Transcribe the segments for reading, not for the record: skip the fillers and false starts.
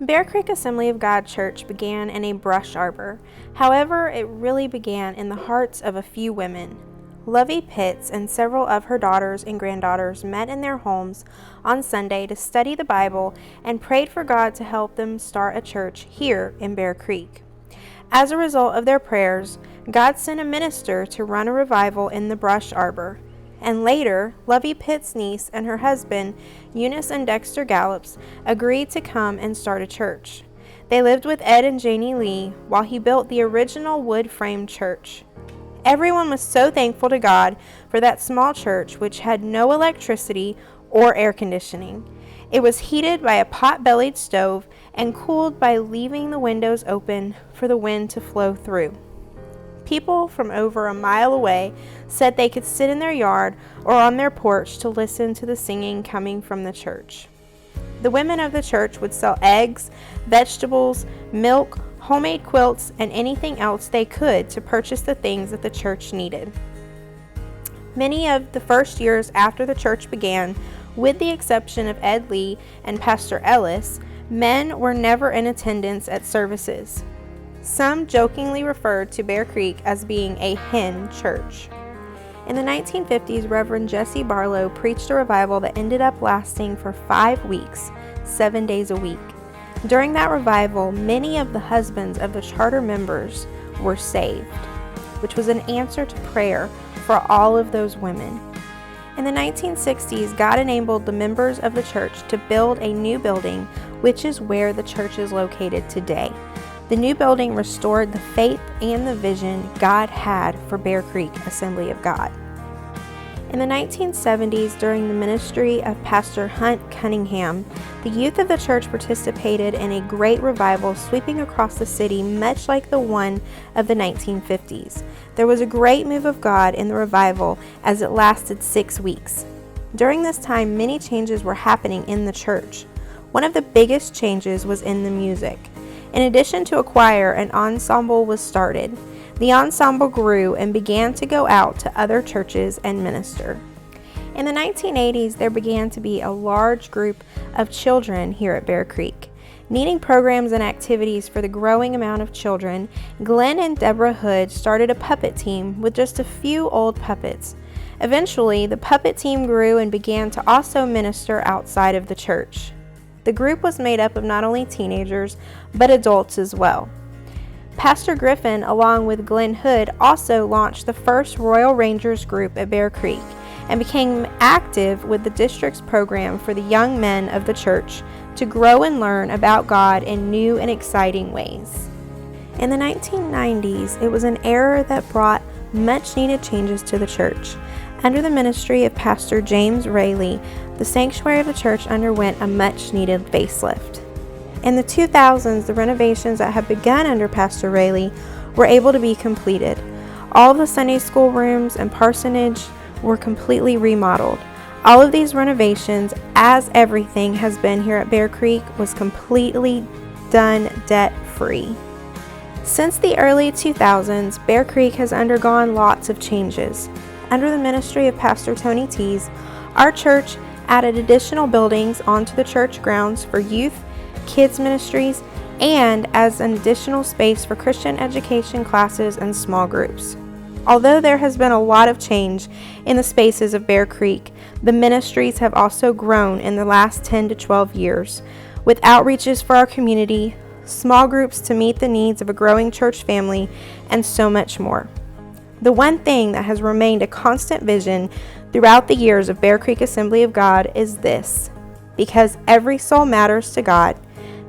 Bear Creek Assembly of God Church began in a brush arbor. However, it really began in the hearts of a few women. Lovey Pitts and several of her daughters and granddaughters met in their homes on Sunday to study the Bible and prayed for God to help them start a church here in Bear Creek. As a result of their prayers, God sent a minister to run a revival in the brush arbor. And later, Lovey Pitt's niece and her husband, Eunice and Dexter Gallops, agreed to come and start a church. They lived with Ed and Janie Lee while he built the original wood-framed church. Everyone was so thankful to God for that small church which had no electricity or air conditioning. It was heated by a pot-bellied stove and cooled by leaving the windows open for the wind to flow through. People from over a mile away said they could sit in their yard or on their porch to listen to the singing coming from the church. The women of the church would sell eggs, vegetables, milk, homemade quilts, and anything else they could to purchase the things that the church needed. Many of the first years after the church began, with the exception of Ed Lee and Pastor Ellis, men were never in attendance at services. Some jokingly referred to Bear Creek as being a hen church. In the 1950s, Reverend Jesse Barlow preached a revival that ended up lasting for 5 weeks, 7 days a week. During that revival, many of the husbands of the charter members were saved, which was an answer to prayer for all of those women. In the 1960s, God enabled the members of the church to build a new building, which is where the church is located today. The new building restored the faith and the vision God had for Bear Creek Assembly of God. In the 1970s, during the ministry of Pastor Hunt Cunningham, the youth of the church participated in a great revival sweeping across the city, much like the one of the 1950s. There was a great move of God in the revival as it lasted 6 weeks. During this time, many changes were happening in the church. One of the biggest changes was in the music. In addition to a choir, an ensemble was started. The ensemble grew and began to go out to other churches and minister. In the 1980s, there began to be a large group of children here at Bear Creek. Needing programs and activities for the growing amount of children, Glenn and Deborah Hood started a puppet team with just a few old puppets. Eventually, the puppet team grew and began to also minister outside of the church. The group was made up of not only teenagers, but adults as well. Pastor Griffin, along with Glenn Hood, also launched the first Royal Rangers group at Bear Creek and became active with the district's program for the young men of the church to grow and learn about God in new and exciting ways. In the 1990s, it was an era that brought much-needed changes to the church. Under the ministry of Pastor James Rayleigh, the sanctuary of the church underwent a much-needed facelift. In the 2000s, the renovations that had begun under Pastor Rayleigh were able to be completed. All of the Sunday school rooms and parsonage were completely remodeled. All of these renovations, as everything has been here at Bear Creek, was completely done debt-free. Since the early 2000s, Bear Creek has undergone lots of changes. Under the ministry of Pastor Tony Tees, our church added additional buildings onto the church grounds for youth, kids ministries, and as an additional space for Christian education classes and small groups. Although there has been a lot of change in the spaces of Bear Creek, the ministries have also grown in the last 10 to 12 years, with outreaches for our community, small groups to meet the needs of a growing church family, and so much more. The one thing that has remained a constant vision throughout the years of Bear Creek Assembly of God is this: because every soul matters to God,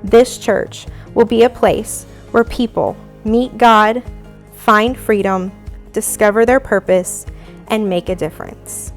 this church will be a place where people meet God, find freedom, discover their purpose, and make a difference.